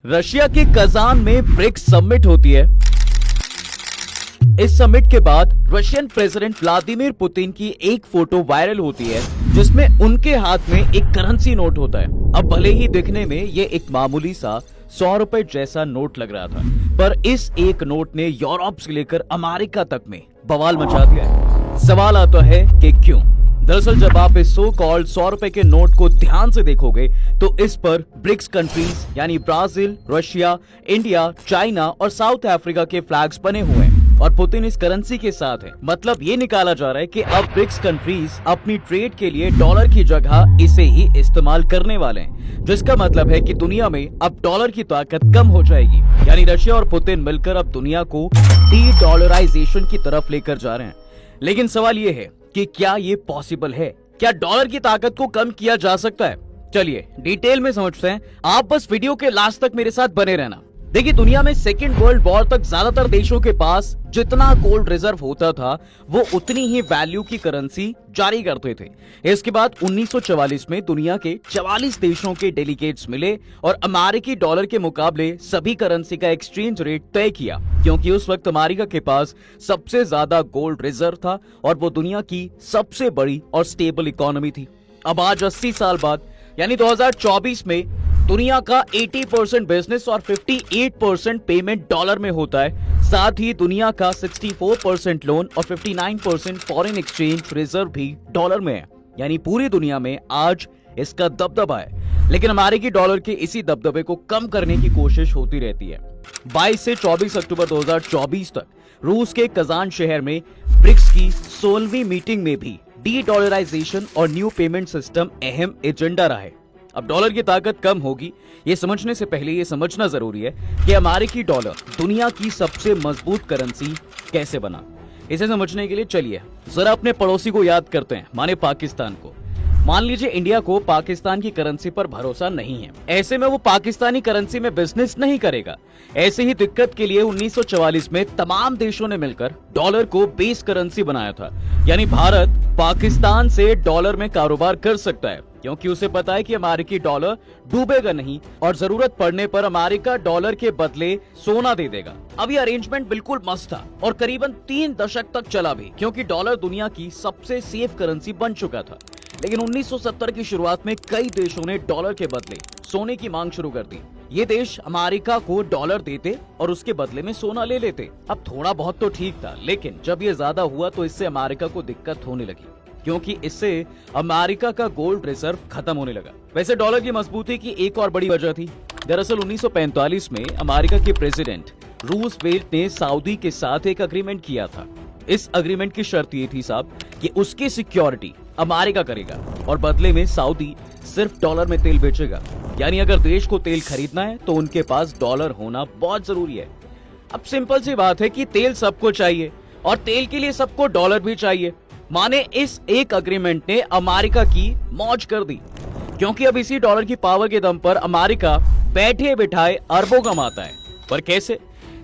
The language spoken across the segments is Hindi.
रशिया के कजान में ब्रिक्स समिट होती है। इस समिट के बाद रशियन प्रेसिडेंट व्लादिमीर पुतिन की एक फोटो वायरल होती है जिसमें उनके हाथ में एक करेंसी नोट होता है। अब भले ही दिखने में ये एक मामूली सा 100 रुपए जैसा नोट लग रहा था, पर इस एक नोट ने यूरोप से लेकर अमेरिका तक में बवाल मचा दिया है। सवाल आता है कि क्यों? दरअसल जब आप इस सो कॉल्ड 100 रुपए के नोट को ध्यान से देखोगे तो इस पर ब्रिक्स कंट्रीज यानी ब्राजील, रशिया, इंडिया, चाइना और साउथ अफ्रीका के फ्लैग्स बने हुए हैं और पुतिन इस करेंसी के साथ है। मतलब ये निकाला जा रहा है कि अब ब्रिक्स कंट्रीज अपनी ट्रेड के लिए डॉलर की जगह इसे ही इस्तेमाल करने वाले हैं, जिसका मतलब है कि दुनिया में अब डॉलर की ताकत कम हो जाएगी। यानी रशिया और पुतिन मिलकर अब दुनिया को डी डॉलराइजेशन की तरफ लेकर जा रहे हैं। लेकिन सवाल ये है कि क्या ये पॉसिबल है? क्या डॉलर की ताकत को कम किया जा सकता है? चलिए डिटेल में समझते हैं। आप बस वीडियो के लास्ट तक मेरे साथ बने रहना। देखिए, दुनिया में सेकेंड वर्ल्ड वॉर तक ज्यादातर देशों के पास जितना गोल्ड रिजर्व होता था वो उतनी ही वैल्यू की करेंसी जारी करते थे। इसके बाद 1944 में दुनिया के 44 देशों के डेलीगेट्स मिले और अमेरिकी डॉलर के मुकाबले सभी करेंसी का एक्सचेंज रेट तय किया, क्योंकि उस वक्त अमेरिका के पास सबसे ज्यादा गोल्ड रिजर्व था और वो दुनिया की सबसे बड़ी और स्टेबल इकोनॉमी थी। अब आज 80 साल बाद यानी 2024 में दुनिया का 80% बिजनेस और 58% पेमेंट डॉलर में होता है। साथ ही दुनिया का 64% लोन और 59% फॉरेन एक्सचेंज रिजर्व भी डॉलर में है। यानी पूरी दुनिया में आज इसका दबदबा है। लेकिन अमेरिकी डॉलर के इसी दबदबे को कम करने की कोशिश होती रहती है। 22 से 24 अक्टूबर 2024 तक रूस के कजान शहर में ब्रिक्स की 16वीं मीटिंग में भी डी डॉलराइजेशन और न्यू पेमेंट सिस्टम अहम एजेंडा रहा है। अब डॉलर की ताकत कम होगी, ये समझने से पहले ये समझना जरूरी है कि अमेरिकी डॉलर दुनिया की सबसे मजबूत करेंसी कैसे बना। इसे समझने के लिए चलिए जरा अपने पड़ोसी को याद करते हैं, माने पाकिस्तान को। मान लीजिए इंडिया को पाकिस्तान की करेंसी पर भरोसा नहीं है, ऐसे में वो पाकिस्तानी करेंसी में बिजनेस नहीं करेगा। ऐसे ही दिक्कत के लिए 1944 में तमाम देशों ने मिलकर डॉलर को बेस करेंसी बनाया था। यानी भारत पाकिस्तान से डॉलर में कारोबार कर सकता है, क्योंकि उसे पता है कि अमेरिकी डॉलर डूबेगा नहीं और जरूरत पड़ने पर अमेरिका डॉलर के बदले सोना दे देगा। अब ये अरेंजमेंट बिल्कुल मस्त था और करीबन 3 दशक तक चला भी, क्योंकि डॉलर दुनिया की सबसे सेफ करेंसी बन चुका था। लेकिन 1970 की शुरुआत में कई देशों ने डॉलर के बदले सोने की मांग शुरू कर दी। ये देश अमेरिका को डॉलर देते और उसके बदले में सोना ले लेते। अब थोड़ा बहुत तो ठीक था, लेकिन जब ये ज्यादा हुआ तो इससे अमेरिका को दिक्कत होने लगी, क्योंकि इससे अमेरिका का गोल्ड रिजर्व खत्म होने लगा। वैसे डॉलर की मजबूती की एक और बड़ी वजह थी। दरअसल 1945 में अमेरिका के प्रेसिडेंट रूजवेल्ट ने सऊदी के साथ एक अग्रीमेंट किया था। इस अग्रीमेंट की शर्त ये थी साहब कि उसकी सिक्योरिटी अमेरिका करेगा और बदले में सऊदी सिर्फ डॉलर में तेल बेचेगा। यानी अगर देश को तेल खरीदना है तो उनके पास डॉलर होना बहुत जरूरी है। अब सिंपल सी बात है कि तेल सबको चाहिए और तेल के लिए सबको डॉलर भी चाहिए। माने इस एक अग्रीमेंट ने अमेरिका की मौज कर दी, क्योंकि अब इसी डॉलर की पावर के दम पर अमेरिका बैठे बिठाए अरबों कमाता है। पर कैसे?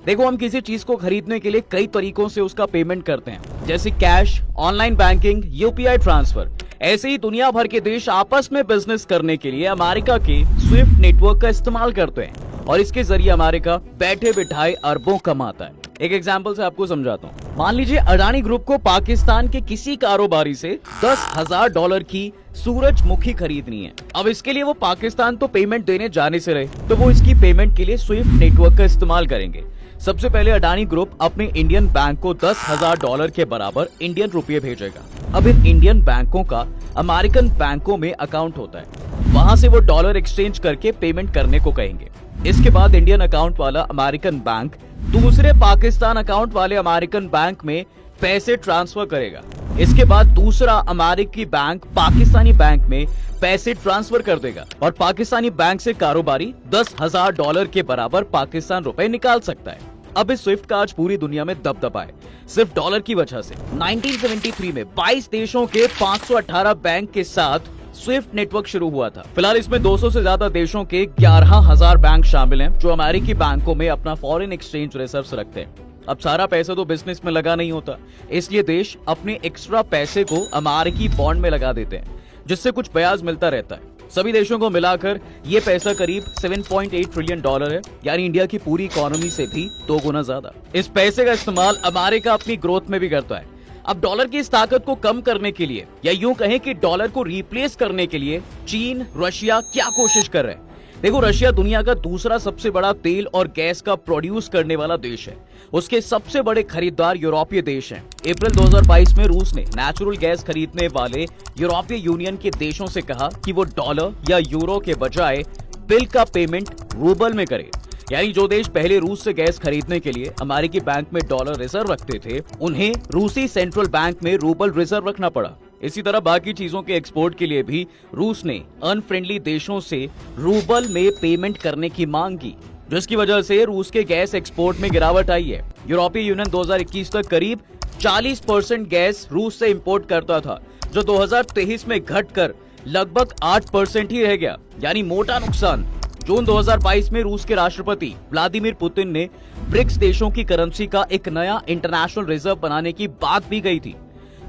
देखो, हम किसी चीज को खरीदने के लिए कई तरीकों से उसका पेमेंट करते हैं, जैसे cash, online banking, UPI transfer. ऐसे ही दुनिया भर के देश आपस में बिजनेस करने के लिए अमेरिका के स्विफ्ट नेटवर्क का इस्तेमाल करते हैं और इसके जरिए अमेरिका बैठे बिठाए अरबों कमाता है। एक एग्जाम्पल से आपको समझाता हूँ। मान लीजिए अडानी ग्रुप को पाकिस्तान के किसी कारोबारी से $10,000 की सूरजमुखी खरीदनी है। अब इसके लिए वो पाकिस्तान तो पेमेंट देने जाने से रहे, तो वो इसकी पेमेंट के लिए स्विफ्ट नेटवर्क का इस्तेमाल करेंगे। सबसे पहले अडानी ग्रुप अपने इंडियन बैंक को $10,000 के बराबर इंडियन रुपये भेजेगा। अब इन इंडियन बैंकों का अमेरिकन बैंकों में अकाउंट होता है, वहां से वो डॉलर एक्सचेंज करके पेमेंट करने को कहेंगे। इसके बाद इंडियन अकाउंट वाला अमेरिकन बैंक दूसरे पाकिस्तान अकाउंट वाले अमेरिकन बैंक में पैसे ट्रांसफर करेगा। इसके बाद दूसरा अमेरिकी बैंक पाकिस्तानी बैंक में पैसे ट्रांसफर कर देगा और पाकिस्तानी बैंक से कारोबारी $10,000 के बराबर पाकिस्तान रुपए निकाल सकता है। अब इस स्विफ्ट का आज पूरी दुनिया में दबदबा है, सिर्फ डॉलर की वजह से। 1973 में 22 देशों के 518 बैंक के साथ स्विफ्ट नेटवर्क शुरू हुआ था। फिलहाल इसमें 200 से ज्यादा देशों के 11,000 बैंक शामिल हैं, जो अमेरिकी बैंकों में अपना फॉरेन एक्सचेंज रिजर्व्स रखते हैं। अब सारा पैसा तो बिजनेस में लगा नहीं होता, इसलिए देश अपने एक्स्ट्रा पैसे को अमेरिकी बॉन्ड में लगा देते हैं, जिससे कुछ ब्याज मिलता रहता है। सभी देशों को मिलाकर ये पैसा करीब 7.8 ट्रिलियन डॉलर है, यानी इंडिया की पूरी इकोनॉमी से भी 2 गुना ज्यादा। इस पैसे का इस्तेमाल अमेरिका अपनी ग्रोथ में भी करता है। अब डॉलर की इस ताकत को कम करने के लिए, या यूं कहें कि डॉलर को रिप्लेस करने के लिए, चीन, रशिया क्या कोशिश कर रहे हैं। देखो, रशिया दुनिया का दूसरा सबसे बड़ा तेल और गैस का प्रोड्यूस करने वाला देश है। उसके सबसे बड़े खरीदार यूरोपीय देश हैं। अप्रैल 2022 में रूस ने नेचुरल गैस खरीदने वाले यूरोपीय यूनियन के देशों से कहा कि वो डॉलर या यूरो के बजाय बिल का पेमेंट रूबल में करे। यानी जो देश पहले रूस से गैस खरीदने के लिए अमेरिकी बैंक में डॉलर रिजर्व रखते थे, उन्हें रूसी सेंट्रल बैंक में रूबल रिजर्व रखना पड़ा। इसी तरह बाकी चीजों के एक्सपोर्ट के लिए भी रूस ने अनफ्रेंडली देशों से रूबल में पेमेंट करने की मांग की, जिसकी वजह से रूस के गैस एक्सपोर्ट में गिरावट आई है। यूरोपीय यूनियन 2021 तक करीब 40% गैस रूस से इंपोर्ट करता था, जो 2023 में घटकर लगभग 8% ही रह गया, यानी मोटा नुकसान। जून 2022 में रूस के राष्ट्रपति व्लादिमीर पुतिन ने ब्रिक्स देशों की करेंसी का एक नया इंटरनेशनल रिजर्व बनाने की बात भी कही थी।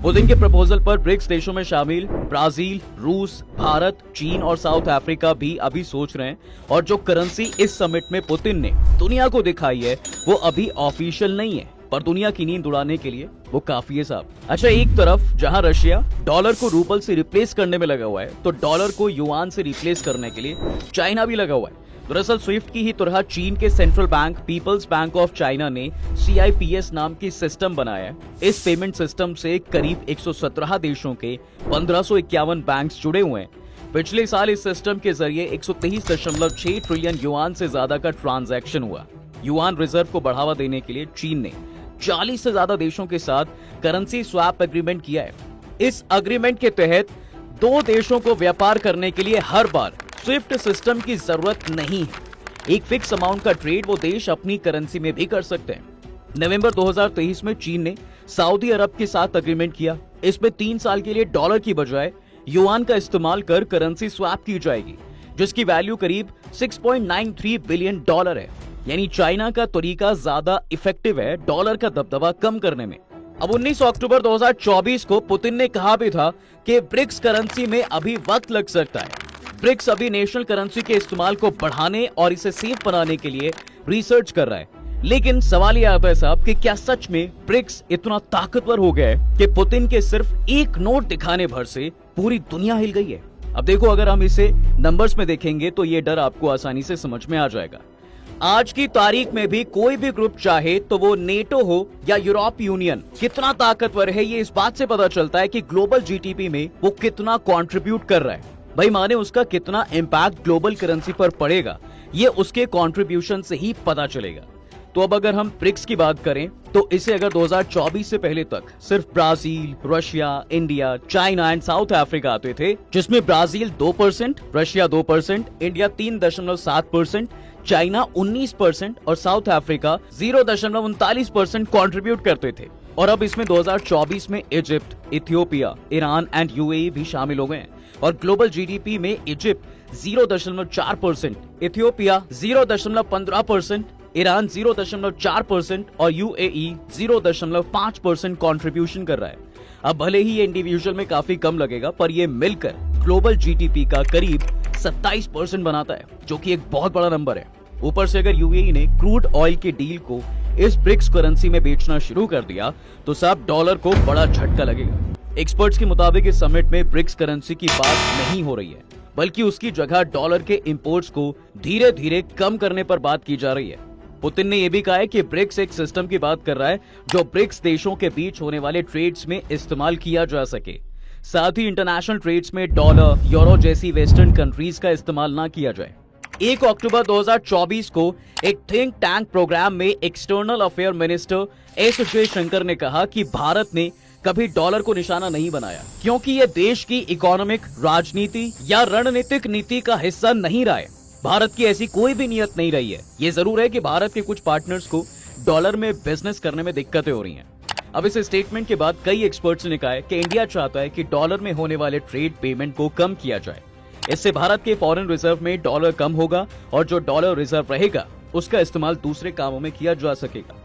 पुतिन के प्रपोजल पर ब्रिक्स देशों में शामिल ब्राजील, रूस, भारत, चीन और साउथ अफ्रीका भी अभी सोच रहे हैं, और जो करेंसी इस समिट में पुतिन ने दुनिया को दिखाई है वो अभी ऑफिशियल नहीं है, पर दुनिया की नींद उड़ाने के लिए वो काफी है साहब। अच्छा, एक तरफ जहां रशिया डॉलर को रूबल से रिप्लेस करने में लगा हुआ है, तो डॉलर को युआन से रिप्लेस करने के लिए चाइना भी लगा हुआ है। दरअसल स्विफ्ट की ही तरह चीन के central bank People's Bank of China ने CIPS नाम की सिस्टम बनाया है। इस पेमेंट सिस्टम से करीब 117 देशों के 1551 बैंक्स जुड़े हुए हैं। पिछले साल इस सिस्टम के जरिए 123.6 ट्रिलियन युआन से ज्यादा का ट्रांजैक्शन हुआ। युआन रिजर्व को बढ़ावा देने के लिए चीन ने 40 से ज्यादा देशों के साथ करेंसी स्वैप एग्रीमेंट किया है। इस एग्रीमेंट के तहत 2 देशों को व्यापार करने के लिए हर बार स्विफ्ट सिस्टम की जरूरत नहीं है। एक फिक्स अमाउंट का ट्रेड वो देश अपनी करेंसी में भी कर सकते हैं। नवंबर 2023 में चीन ने सऊदी अरब के साथ एग्रीमेंट किया। इसमें 3 साल के लिए डॉलर की बजाय युआन का इस्तेमाल कर करेंसी स्वैप की जाएगी, जिसकी वैल्यू करीब 6.93 बिलियन डॉलर है। यानी चाइना का तरीका ज्यादा इफेक्टिव है डॉलर का दबदबा कम करने में। अब 19 अक्टूबर 2024 को पुतिन ने कहा भी था कि ब्रिक्स करेंसी में अभी वक्त लग सकता है। ब्रिक्स अभी नेशनल करेंसी के इस्तेमाल को बढ़ाने और इसे सेफ बनाने के लिए रिसर्च कर रहा है। लेकिन सवाल ये आता है साहब कि क्या सच में ब्रिक्स इतना ताकतवर हो गया है कि पुतिन के सिर्फ एक नोट दिखाने भर से पूरी दुनिया हिल गई है? अब देखो, अगर हम इसे नंबर्स में देखेंगे तो ये डर आपको आसानी से समझ में आ जाएगा। आज की तारीख में भी कोई भी ग्रुप चाहे तो वो नेटो हो या यूरोप यूनियन, कितना ताकतवर है ये इस बात से पता चलता है कि ग्लोबल GDP में वो कितना कंट्रीब्यूट कर रहा है। भाई माने उसका कितना इम्पैक्ट ग्लोबल करेंसी पर पड़ेगा, ये उसके कंट्रीब्यूशन से ही पता चलेगा। तो अब अगर हम ब्रिक्स की बात करें तो इसे अगर 2024 से पहले तक सिर्फ Brazil, Russia, India, China and south Africa आते थे, जिसमें ब्राजील 2%, रशिया 2%, इंडिया 3.7%, चाइना 19% और साउथ अफ्रीका 0.39% कंट्रीब्यूट करते थे। और अब इसमें 2024 में Egypt, Ethiopia, Iran and UAE भी शामिल हो गए हैं। और ग्लोबल GDP में इजिप्ट 0.4%, इथियोपिया 0.15%, ईरान 0.4% और UAE 0.5% कंट्रीब्यूशन कर रहा है। अब भले ही ये इंडिविजुअल में काफी कम लगेगा, पर ये मिलकर ग्लोबल GDP का करीब 27% बनाता है, जो कि एक बहुत बड़ा नंबर है। ऊपर से अगर UAE ने क्रूड ऑयल के डील को इस ब्रिक्स करेंसी में बेचना शुरू कर दिया तो साहब डॉलर को बड़ा झटका लगेगा। एक्सपर्ट्स के मुताबिक इस समिट में ब्रिक्स करेंसी की बात नहीं हो रही है, बल्कि उसकी जगह डॉलर के इंपोर्ट्स को धीरे धीरे कम करने पर बात की जा रही है। पुतिन ने यह भी कहा है कि ब्रिक्स एक सिस्टम की बात कर रहा है जो ब्रिक्स देशों के बीच होने वाले ट्रेड्स में इस्तेमाल किया जा सके। साथ ही इंटरनेशनल ट्रेड्स में डॉलर, यूरो जैसी वेस्टर्न कंट्रीज का इस्तेमाल ना किया जाए। 1 अक्टूबर 2024 को एक थिंक टैंक प्रोग्राम में external affair minister S Jaishankar ने कहा कि भारत ने कभी डॉलर को निशाना नहीं बनाया, क्योंकि यह देश की इकोनॉमिक, राजनीति या रणनीतिक नीति का हिस्सा नहीं रहा है। भारत की ऐसी कोई भी नियत नहीं रही है। ये जरूर है कि भारत के कुछ पार्टनर्स को डॉलर में बिजनेस करने में दिक्कतें हो रही हैं। अब इस स्टेटमेंट के बाद कई एक्सपर्ट्स ने कहा है कि इंडिया चाहता है कि डॉलर में होने वाले ट्रेड पेमेंट को कम किया जाए। इससे भारत के फॉरेन रिजर्व में डॉलर कम होगा और जो डॉलर रिजर्व रहेगा उसका इस्तेमाल दूसरे कामों में किया जा सकेगा।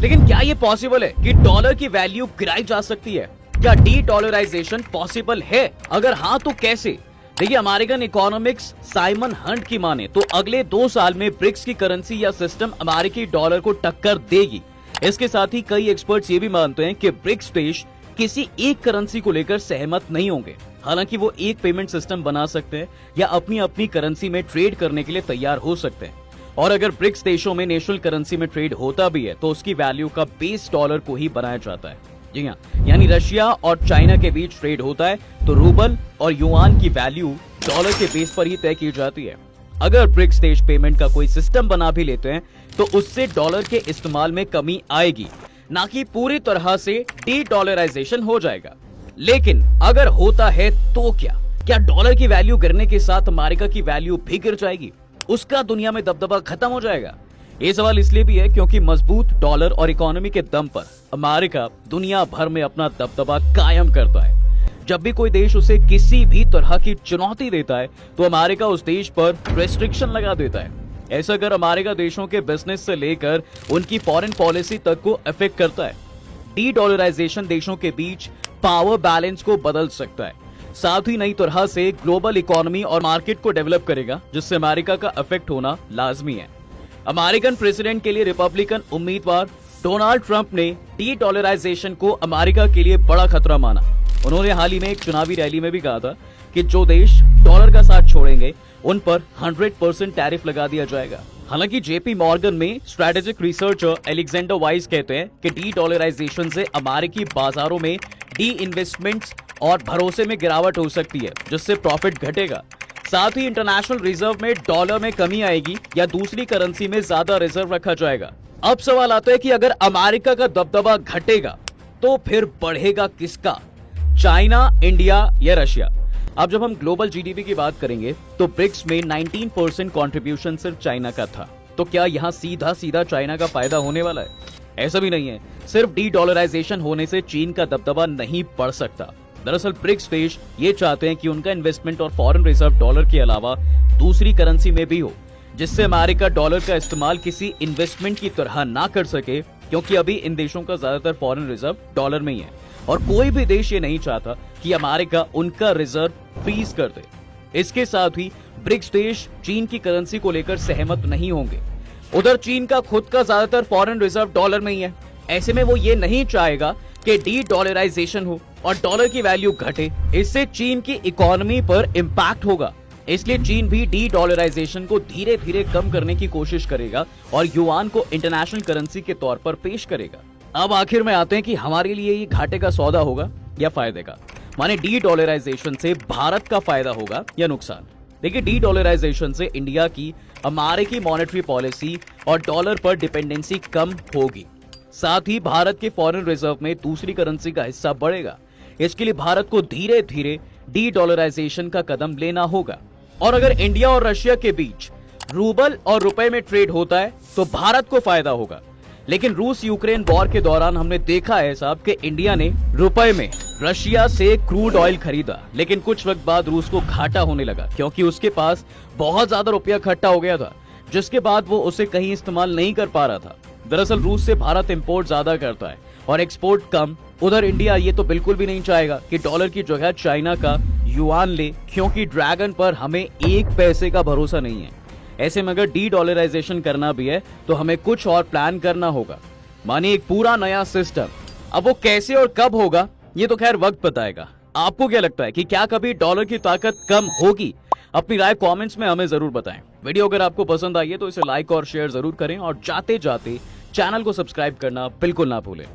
लेकिन क्या ये पॉसिबल है कि डॉलर की वैल्यू गिराई जा सकती है? क्या डी डॉलराइजेशन पॉसिबल है? अगर हाँ तो कैसे? देखिए, अमेरिकन इकोनॉमिक्स साइमन हंट की माने तो अगले 2 साल में ब्रिक्स की करेंसी या सिस्टम अमेरिकी डॉलर को टक्कर देगी। इसके साथ ही कई एक्सपर्ट्स ये भी मानते हैं कि ब्रिक्स देश किसी एक करेंसी को लेकर सहमत नहीं होंगे। हालांकि वो एक पेमेंट सिस्टम बना सकते हैं या अपनी अपनी करेंसी में ट्रेड करने के लिए तैयार हो सकते हैं। और अगर ब्रिक्स देशों में नेशनल करेंसी में ट्रेड होता भी है तो उसकी वैल्यू का बेस डॉलर को ही बनाया जाता है। जी हाँ, यानी रशिया और चाइना के बीच ट्रेड होता है तो रूबल और युआन की वैल्यू डॉलर के बेस पर ही तय की जाती है। अगर ब्रिक्स देश पेमेंट का कोई सिस्टम बना भी लेते हैं तो उससे डॉलर के इस्तेमाल में कमी आएगी, ना कि पूरी तरह से डी डॉलराइजेशन हो जाएगा। लेकिन अगर होता है तो क्या डॉलर की वैल्यू गिरने के साथ अमेरिका की वैल्यू भी गिर जाएगी? उसका दुनिया में दबदबा खत्म हो जाएगा? ये सवाल इसलिए भी है क्योंकि मजबूत डॉलर और इकोनॉमी के दम पर अमेरिका दुनिया भर में अपना दबदबा कायम करता है। जब भी कोई देश उसे किसी भी तरह की चुनौती देता है तो अमेरिका उस देश पर रेस्ट्रिक्शन लगा देता है। ऐसा कर अमेरिका देशों के बिजनेस से लेकर उनकी फॉरेन पॉलिसी तक को अफेक्ट करता है। डी डॉलराइजेशन देशों के बीच पावर बैलेंस को बदल सकता है, साथ ही नई तरह से ग्लोबल इकोनॉमी और मार्केट को डेवलप करेगा, जिससे अमेरिका का अफेक्ट होना लाजमी है। अमेरिकन प्रेसिडेंट के लिए रिपब्लिकन उम्मीदवार डोनाल्ड ट्रंप ने डी डॉलराइजेशन को अमेरिका के लिए बड़ा खतरा माना। उन्होंने हाल ही में एक चुनावी रैली में भी कहा था कि जो देश डॉलर का साथ छोड़ेंगे उन पर 100% टैरिफ लगा दिया जाएगा। हालांकि जेपी मॉर्गन में स्ट्रेटेजिक रिसर्चर एलेक्जेंडर वाइस कहते हैं कि डी डॉलराइजेशन से अमेरिकी बाजारों में डी इन्वेस्टमेंट्स और भरोसे में गिरावट हो सकती है, जिससे प्रॉफिट घटेगा। साथ ही इंटरनेशनल रिजर्व में डॉलर में कमी आएगी या दूसरी करेंसी में ज्यादा रिजर्व रखा जाएगा। अब सवाल आता है कि अगर अमेरिका का दबदबा घटेगा तो फिर बढ़ेगा किसका? चाइना, इंडिया या रशिया? अब जब हम ग्लोबल जीडीपी की बात करेंगे तो ब्रिक्स में 19% कंट्रीब्यूशन सिर्फ चाइना का था। तो क्या यहाँ सीधा सीधा चाइना का फायदा होने वाला है? ऐसा भी नहीं है। सिर्फ डी डॉलराइजेशन होने से चीन का दबदबा नहीं बढ़ सकता। दरअसल ब्रिक्स देश ये चाहते हैं कि उनका इन्वेस्टमेंट और फॉरेन रिजर्व डॉलर के अलावा दूसरी करेंसी में भी हो, जिससे अमेरिका डॉलर का इस्तेमाल किसी इन्वेस्टमेंट की तरह ना कर सके, क्योंकि अभी इन देशों का ज्यादातर फॉरेन रिजर्व डॉलर में ही है और कोई भी देश ये नहीं चाहता कि अमेरिका उनका रिजर्व फ्रीज कर दे। इसके साथ ही ब्रिक्स देश चीन की करेंसी को लेकर सहमत नहीं होंगे। उधर चीन का खुद का ज्यादातर फॉरेन रिजर्व डॉलर में ही है। ऐसे में वो ये नहीं चाहेगा कि डी डॉलराइजेशन हो और डॉलर की वैल्यू घटे, इससे चीन की इकोनॉमी पर इम्पैक्ट होगा। इसलिए चीन भी डी डॉलराइजेशन को धीरे धीरे कम करने की कोशिश करेगा और युआन को इंटरनेशनल करेंसी के तौर पर पेश करेगा। अब आखिर में आते हैं कि हमारे लिए ये घाटे का सौदा होगा या फायदे का। माने डी डॉलराइजेशन से भारत का फायदा होगा या नुकसान? देखिए, डी डॉलराइजेशन से इंडिया की अमेरिकी मॉनेटरी पॉलिसी और डॉलर पर डिपेंडेंसी कम होगी। साथ ही भारत के फॉरेन रिजर्व में दूसरी करेंसी का हिस्सा बढ़ेगा। इसके लिए भारत को धीरे धीरे डी डॉलराइजेशन का कदम लेना होगा। और अगर इंडिया और रशिया के बीच रूबल और रुपए में ट्रेड होता है तो भारत को फायदा होगा। लेकिन रूस यूक्रेन वॉर के दौरान हमने देखा है साहब कि इंडिया ने रुपए में रशिया से क्रूड ऑयल खरीदा, लेकिन कुछ वक्त बाद रूस को घाटा होने लगा क्योंकि उसके पास बहुत ज्यादा रुपया इकट्ठा हो गया था, जिसके बाद वो उसे कहीं इस्तेमाल नहीं कर पा रहा था। दरअसल रूस से भारत इंपोर्ट ज्यादा करता है और एक्सपोर्ट कम। उधर इंडिया ये तो बिल्कुल भी नहीं चाहेगा कि डॉलर की जगह चाइना का युआन ले, क्योंकि ड्रैगन पर हमें एक पैसे का भरोसा नहीं है। ऐसे में अगर डी डॉलराइजेशन करना भी है तो हमें कुछ और प्लान करना होगा, मानिए एक पूरा नया सिस्टम। अब वो कैसे और कब होगा ये तो खैर वक्त बताएगा। आपको क्या लगता है कि क्या कभी डॉलर की ताकत कम होगी? अपनी राय कमेंट्स में हमें जरूर बताएं। वीडियो अगर आपको पसंद आई है तो इसे लाइक और शेयर जरूर करें और जाते जाते चैनल को सब्सक्राइब करना बिल्कुल ना भूलें।